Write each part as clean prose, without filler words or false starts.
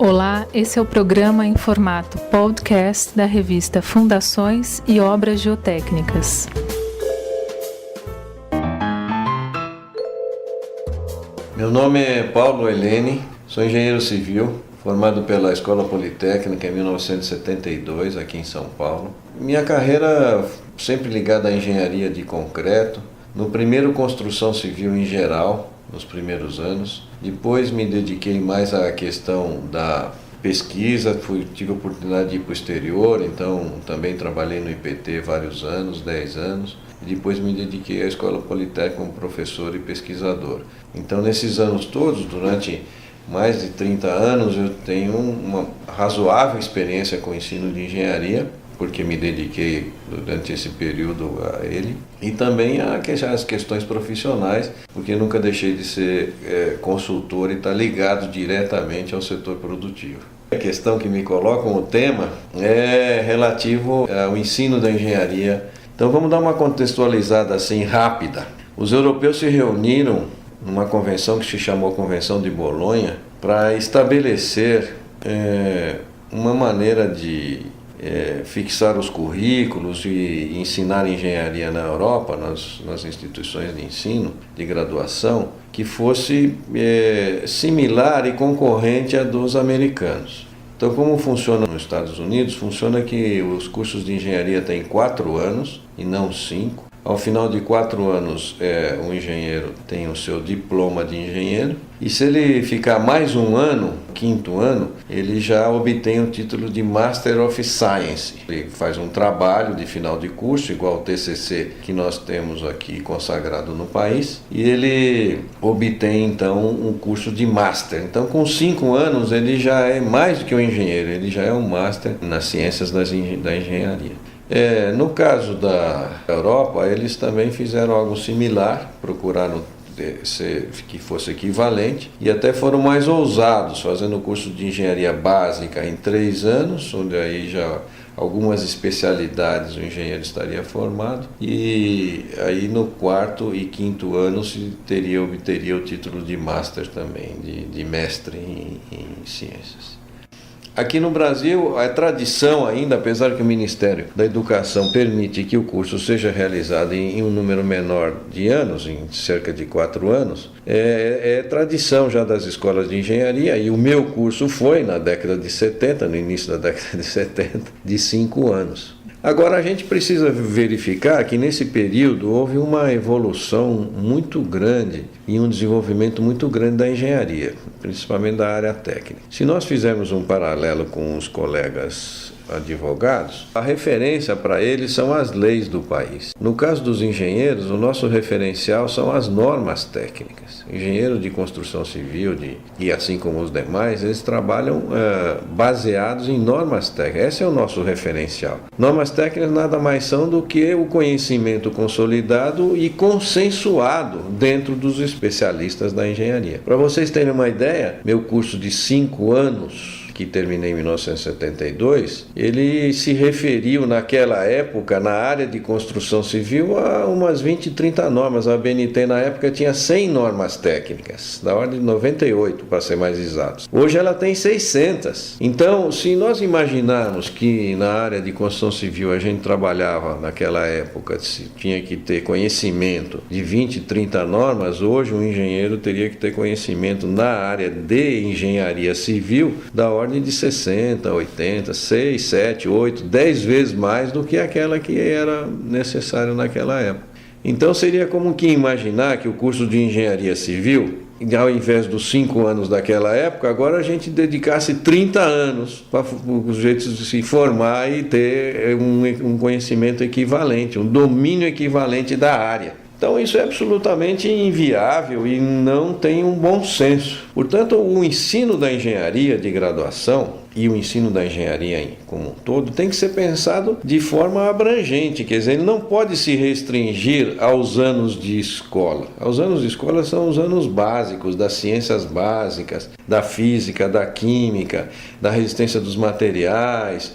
Olá, esse é o programa em formato podcast da revista Fundações e Obras Geotécnicas. Meu nome é Paulo Helene, sou engenheiro civil, formado pela Escola Politécnica em 1972, aqui em São Paulo. Minha carreira sempre ligada à engenharia de concreto, no primeiro construção civil em geral, nos primeiros anos. Depois me dediquei mais à questão da pesquisa, tive a oportunidade de ir para o exterior, então também trabalhei no IPT vários anos, 10 anos. E depois me dediquei à Escola Politécnica como professor e pesquisador. Então nesses anos todos, durante mais de 30 anos, eu tenho uma razoável experiência com o ensino de engenharia, porque me dediquei durante esse período a ele, e também às questões profissionais, porque nunca deixei de ser consultor e estar ligado diretamente ao setor produtivo. A questão que me coloca como tema é relativo ao ensino da engenharia. Então vamos dar uma contextualizada assim rápida. Os europeus se reuniram numa convenção que se chamou Convenção de Bolonha para estabelecer uma maneira de fixar os currículos e ensinar engenharia na Europa, nas instituições de ensino, de graduação, que fosse similar e concorrente à dos americanos. Então, como funciona nos Estados Unidos? Funciona que os cursos de engenharia têm 4 anos e não 5. Ao final de 4 anos, o engenheiro tem o seu diploma de engenheiro, e se ele ficar mais um ano, 5º ano, ele já obtém o título de Master of Science. Ele faz um trabalho de final de curso, igual ao TCC que nós temos aqui consagrado no país, e ele obtém então um curso de Master. Então, com 5 anos, ele já é mais do que um engenheiro, ele já é um Master nas ciências da engenharia. No caso da Europa, eles também fizeram algo similar, procuraram que fosse equivalente, e até foram mais ousados, fazendo o curso de engenharia básica em 3 anos, onde aí já algumas especialidades o engenheiro estaria formado, e aí no 4º e 5º ano se obteria o título de Master também, de mestre em ciências. Aqui no Brasil, a tradição ainda, apesar que o Ministério da Educação permite que o curso seja realizado em um número menor de anos, em cerca de 4 anos, é tradição já das escolas de engenharia, e o meu curso foi na década de 70, no início da década de 70, de 5 anos. Agora, a gente precisa verificar que nesse período houve uma evolução muito grande e um desenvolvimento muito grande da engenharia, principalmente da área técnica. Se nós fizermos um paralelo com os colegas advogados, a referência para eles são as leis do país. No caso dos engenheiros, o nosso referencial são as normas técnicas. Engenheiros de construção civil e assim como os demais, eles trabalham baseados em normas técnicas. Esse é o nosso referencial. Normas técnicas nada mais são do que o conhecimento consolidado e consensuado dentro dos especialistas da engenharia. Para vocês terem uma ideia, meu curso de 5 anos, que terminei em 1972, ele se referiu naquela época, na área de construção civil, a umas 20, 30 normas. A ABNT na época tinha 100 normas técnicas, da ordem de 98, para ser mais exatos. Hoje ela tem 600. Então, se nós imaginarmos que na área de construção civil a gente trabalhava naquela época, tinha que ter conhecimento de 20, 30 normas, hoje um engenheiro teria que ter conhecimento na área de engenharia civil da ordem de 60, 80, 6, 7, 8, 10 vezes mais do que aquela que era necessária naquela época. Então seria como que imaginar que o curso de engenharia civil, ao invés dos 5 anos daquela época, agora a gente dedicasse 30 anos para os jeitos de se formar e ter um conhecimento equivalente, um domínio equivalente da área. Então isso é absolutamente inviável e não tem um bom senso. Portanto, o ensino da engenharia de graduação e o ensino da engenharia como um todo tem que ser pensado de forma abrangente, quer dizer, ele não pode se restringir aos anos de escola. Os anos de escola são os anos básicos, das ciências básicas, da física, da química, da resistência dos materiais,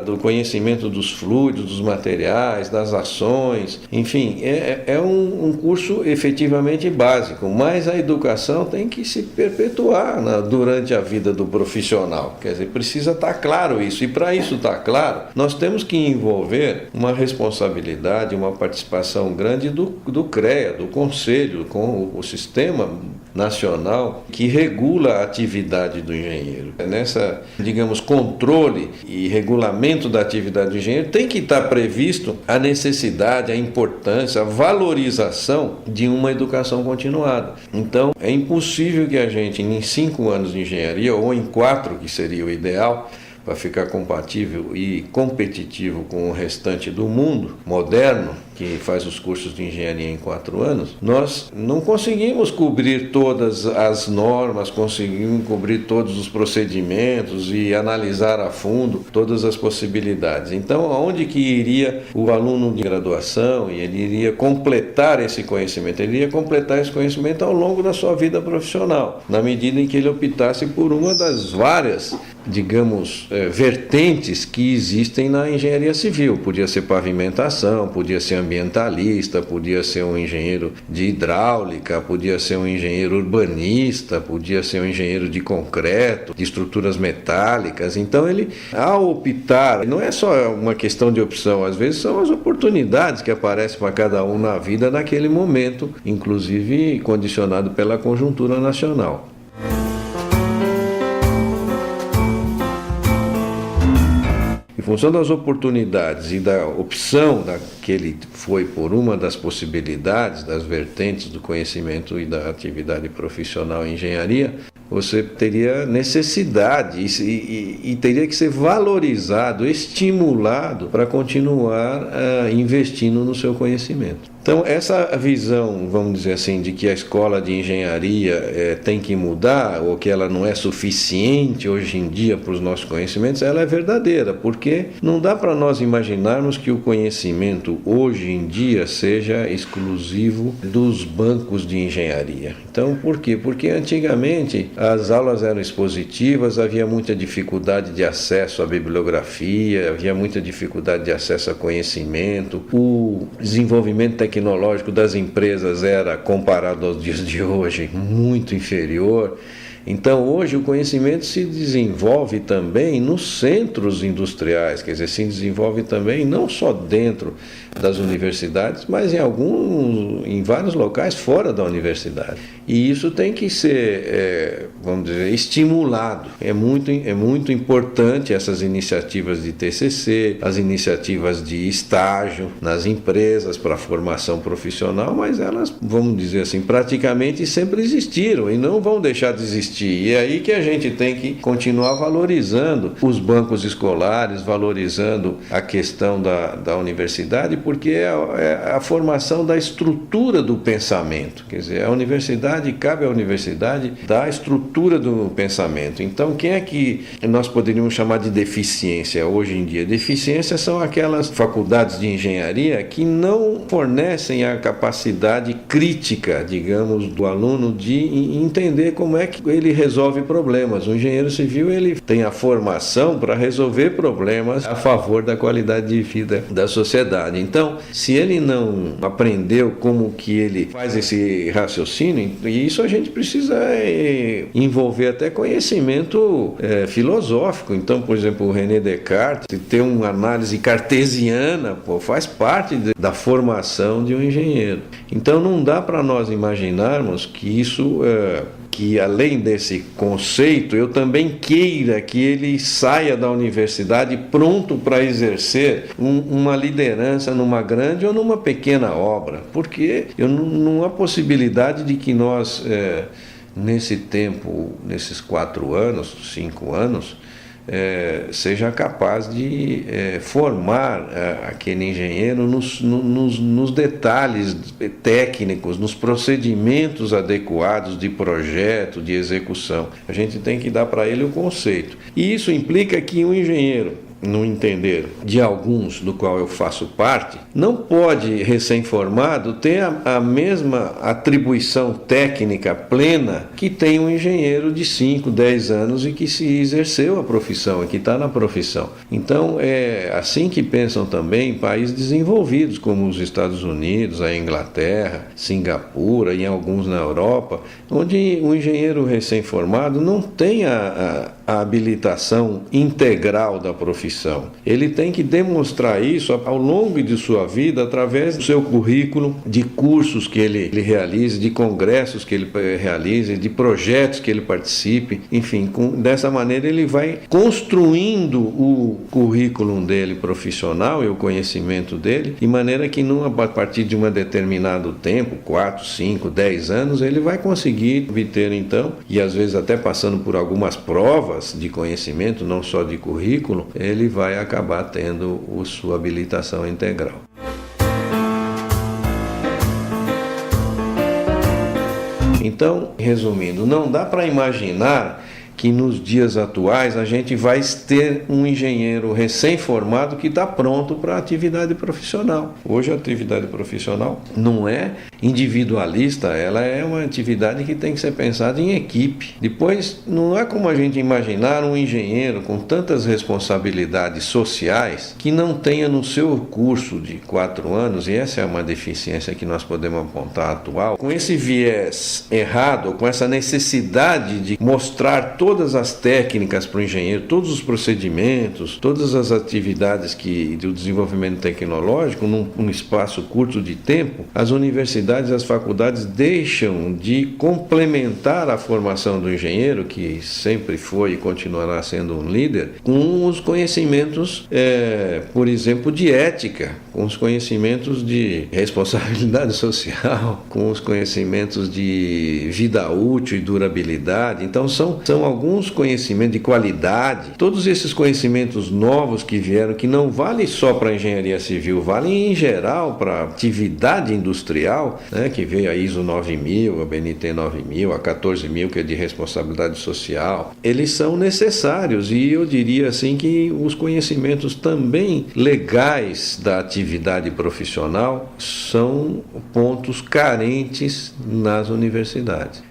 do conhecimento dos fluidos, dos materiais, das ações, enfim, é um curso efetivamente básico, mas a educação tem que se perpetuar durante a vida do profissional. Quer dizer, precisa estar claro isso. E para isso estar claro, nós temos que envolver uma responsabilidade, uma participação grande do CREA, do Conselho, com o Sistema Nacional que regula a atividade do engenheiro. Nessa, digamos, controle e regulamento da atividade do engenheiro tem que estar previsto a necessidade, a importância, a valorização de uma educação continuada. Então, é impossível que a gente, em 5 anos de engenharia, ou em 4, que seria o ideal, para ficar compatível e competitivo com o restante do mundo moderno, que faz os cursos de engenharia em 4 anos, nós não conseguimos cobrir todas as normas, conseguimos cobrir todos os procedimentos e analisar a fundo todas as possibilidades. Então, aonde que iria o aluno de graduação e ele iria completar esse conhecimento? Ele iria completar esse conhecimento ao longo da sua vida profissional, na medida em que ele optasse por uma das várias, digamos, vertentes que existem na engenharia civil. Podia ser pavimentação, podia ser ambientalista, podia ser um engenheiro de hidráulica, podia ser um engenheiro urbanista, podia ser um engenheiro de concreto, de estruturas metálicas. Então ele, ao optar, não é só uma questão de opção, às vezes são as oportunidades que aparecem para cada um na vida naquele momento, inclusive condicionado pela conjuntura nacional. Em função das oportunidades e da opção que ele foi por uma das possibilidades, das vertentes do conhecimento e da atividade profissional em engenharia, você teria necessidade e teria que ser valorizado, estimulado para continuar investindo no seu conhecimento. Então, essa visão, vamos dizer assim, de que a escola de engenharia tem que mudar, ou que ela não é suficiente hoje em dia para os nossos conhecimentos, ela é verdadeira, porque não dá para nós imaginarmos que o conhecimento hoje em dia seja exclusivo dos bancos de engenharia. Então, por quê? Porque antigamente as aulas eram expositivas, havia muita dificuldade de acesso à bibliografia, havia muita dificuldade de acesso a conhecimento, o desenvolvimento tecnológico das empresas era, comparado aos dias de hoje, muito inferior. Então, hoje o conhecimento se desenvolve também nos centros industriais, quer dizer, se desenvolve também não só dentro das universidades, mas em vários locais fora da universidade. E isso tem que ser, vamos dizer, estimulado. É muito importante essas iniciativas de TCC, as iniciativas de estágio nas empresas para a formação profissional, mas elas, vamos dizer assim, praticamente sempre existiram e não vão deixar de existir. E é aí que a gente tem que continuar valorizando os bancos escolares, valorizando a questão da universidade, porque é a formação da estrutura do pensamento. Quer dizer, cabe à universidade dar a estrutura do pensamento. Então, quem é que nós poderíamos chamar de deficiência hoje em dia? Deficiência são aquelas faculdades de engenharia que não fornecem a capacidade crítica, digamos, do aluno de entender como é que ele resolve problemas. O engenheiro civil ele tem a formação para resolver problemas a favor da qualidade de vida da sociedade. Então, se ele não aprendeu como que ele faz esse raciocínio, e isso a gente precisa envolver até conhecimento filosófico. Então, por exemplo, o René Descartes ter uma análise cartesiana faz parte da formação de um engenheiro. Então, não dá para nós imaginarmos que isso que além desse conceito, eu também queira que ele saia da universidade pronto para exercer uma liderança numa grande ou numa pequena obra, porque não há possibilidade de que nós, nesse tempo, nesses 4 anos, 5 anos, seja capaz de formar aquele engenheiro nos detalhes técnicos, nos procedimentos adequados de projeto, de execução. A gente tem que dar para ele o conceito. E isso implica que um engenheiro no entender de alguns, do qual eu faço parte, não pode recém-formado ter a mesma atribuição técnica plena que tem um engenheiro de 5, 10 anos e que se exerceu a profissão e que está na profissão. Então é assim que pensam também países desenvolvidos como os Estados Unidos, a Inglaterra, Singapura e alguns na Europa, onde o engenheiro recém-formado não tem a habilitação integral da profissão. Ele tem que demonstrar isso ao longo de sua vida através do seu currículo, de cursos que ele realize, de congressos que ele realize, de projetos que ele participe, enfim, dessa maneira ele vai construindo o currículo dele profissional e o conhecimento dele, de maneira que a partir de um determinado tempo, 4, 5, 10 anos, ele vai conseguir obter então, e às vezes até passando por algumas provas de conhecimento, não só de currículo, ele vai acabar tendo sua habilitação integral. Então, resumindo, não dá para imaginar que nos dias atuais a gente vai ter um engenheiro recém-formado que está pronto para a atividade profissional. Hoje a atividade profissional não é individualista, ela é uma atividade que tem que ser pensada em equipe. Depois, não é como a gente imaginar um engenheiro com tantas responsabilidades sociais que não tenha no seu curso de 4 anos, e essa é uma deficiência que nós podemos apontar atual, com esse viés errado, com essa necessidade de mostrar todas as técnicas para o engenheiro, todos os procedimentos, todas as atividades do desenvolvimento tecnológico num espaço curto de tempo, as universidades e as faculdades deixam de complementar a formação do engenheiro, que sempre foi e continuará sendo um líder, com os conhecimentos, por exemplo, de ética, com os conhecimentos de responsabilidade social, com os conhecimentos de vida útil e durabilidade. Então são alguns conhecimentos de qualidade, todos esses conhecimentos novos que vieram, que não valem só para a engenharia civil, valem em geral para a atividade industrial, né, que veio a ISO 9000, a BNT 9000, a 14000, que é de responsabilidade social. Eles são necessários e eu diria assim que os conhecimentos também legais da atividade profissional são pontos carentes nas universidades.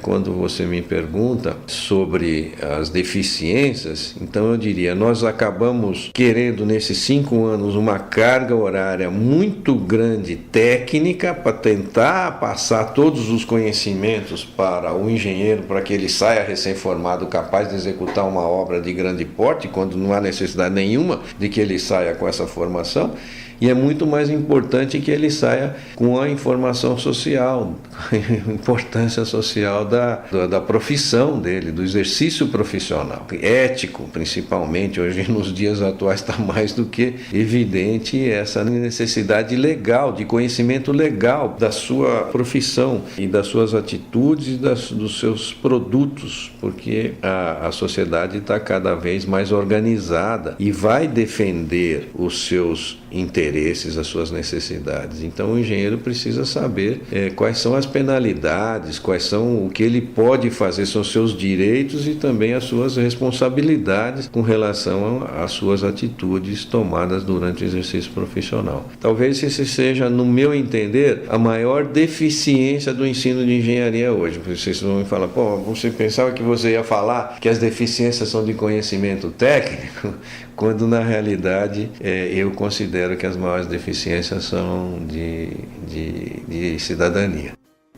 Quando você me pergunta sobre as deficiências, então eu diria, nós acabamos querendo nesses 5 anos uma carga horária muito grande técnica para tentar passar todos os conhecimentos para o engenheiro, para que ele saia recém-formado capaz de executar uma obra de grande porte, quando não há necessidade nenhuma de que ele saia com essa formação. E é muito mais importante que ele saia com a informação social, a importância social da profissão dele, do exercício profissional, ético principalmente. Hoje, nos dias atuais, está mais do que evidente essa necessidade legal, de conhecimento legal da sua profissão e das suas atitudes e dos seus produtos, porque a sociedade está cada vez mais organizada e vai defender os seus interesses, as suas necessidades. Então o engenheiro precisa saber quais são as penalidades, quais são o que ele pode fazer, são os seus direitos e também as suas responsabilidades com relação às suas atitudes tomadas durante o exercício profissional. Talvez esse seja, no meu entender, a maior deficiência do ensino de engenharia hoje. Vocês vão me falar, você pensava que você ia falar que as deficiências são de conhecimento técnico, quando na realidade eu considero que as maiores deficiências são de cidadania.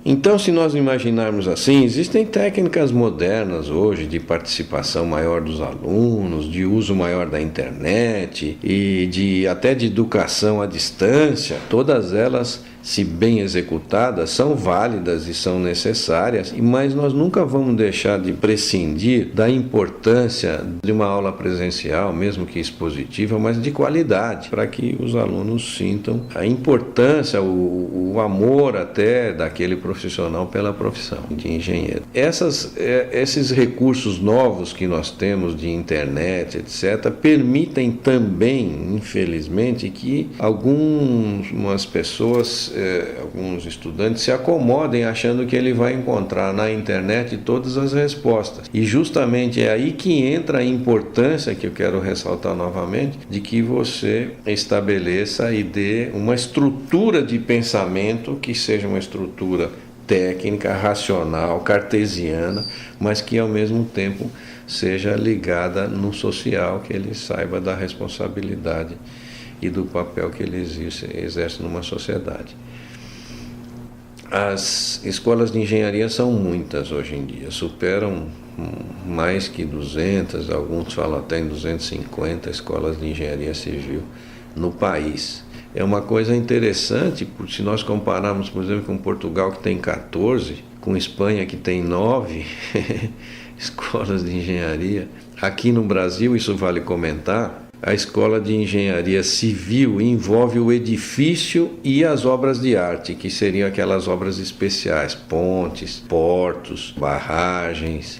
Então, se nós imaginarmos assim, existem técnicas modernas hoje de participação maior dos alunos, de uso maior da internet e até de educação à distância. Todas elas, se bem executadas, são válidas e são necessárias, mas nós nunca vamos deixar de prescindir da importância de uma aula presencial, mesmo que expositiva, mas de qualidade, para que os alunos sintam a importância, o amor até daquele profissional pela profissão de engenheiro. Esses recursos novos que nós temos de internet, etc., permitem também, infelizmente, que algumas pessoas alguns estudantes se acomodem achando que ele vai encontrar na internet todas as respostas. E justamente é aí que entra a importância, que eu quero ressaltar novamente, de que você estabeleça e dê uma estrutura de pensamento que seja uma estrutura técnica, racional, cartesiana, mas que ao mesmo tempo seja ligada no social, que ele saiba da responsabilidade e do papel que ele exerce numa sociedade. As escolas de engenharia são muitas hoje em dia, superam mais que 200, alguns falam até em 250 escolas de engenharia civil no país. É uma coisa interessante, porque se nós compararmos, por exemplo, com Portugal, que tem 14, com Espanha, que tem 9 escolas de engenharia. Aqui no Brasil, isso vale comentar, a escola de engenharia civil envolve o edifício e as obras de arte, que seriam aquelas obras especiais, pontes, portos, barragens,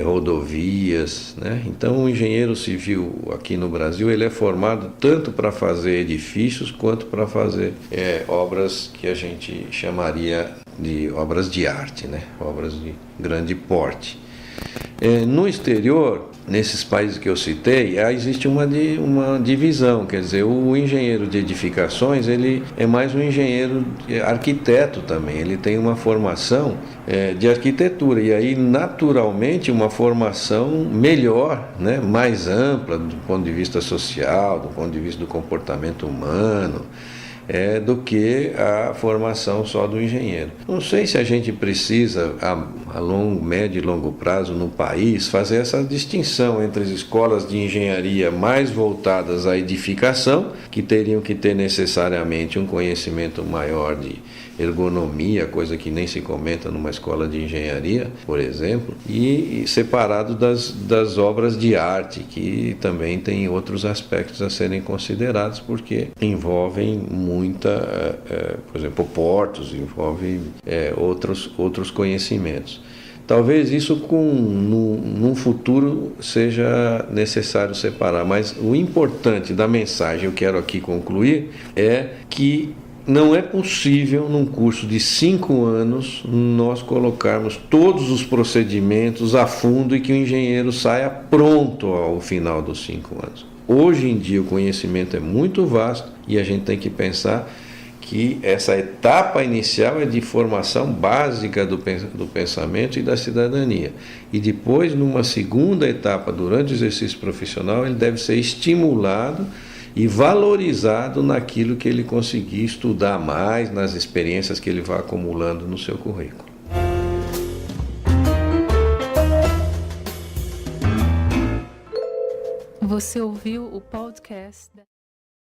rodovias, né? Então o engenheiro civil aqui no Brasil ele é formado tanto para fazer edifícios quanto para fazer obras que a gente chamaria de obras de arte, né? Obras de grande porte. No exterior, nesses países que eu citei, existe uma divisão, quer dizer, o engenheiro de edificações ele é mais um engenheiro arquiteto também, ele tem uma formação de arquitetura e aí naturalmente uma formação melhor, né, mais ampla do ponto de vista social, do ponto de vista do comportamento humano, do que a formação só do engenheiro. Não sei se a gente precisa, a médio e longo prazo no país, fazer essa distinção entre as escolas de engenharia mais voltadas à edificação, que teriam que ter necessariamente um conhecimento maior de ergonomia, coisa que nem se comenta numa escola de engenharia, por exemplo, e separado das obras de arte, que também tem outros aspectos a serem considerados, porque envolvem por exemplo, portos, envolve outros conhecimentos. Talvez isso num futuro seja necessário separar, mas o importante da mensagem, eu quero aqui concluir, é que não é possível, num curso de 5 anos, nós colocarmos todos os procedimentos a fundo e que o engenheiro saia pronto ao final dos 5 anos. Hoje em dia o conhecimento é muito vasto e a gente tem que pensar que essa etapa inicial é de formação básica do pensamento e da cidadania. E depois, numa segunda etapa, durante o exercício profissional, ele deve ser estimulado e valorizado naquilo que ele conseguir estudar mais, nas experiências que ele vai acumulando no seu currículo. Você ouviu o podcast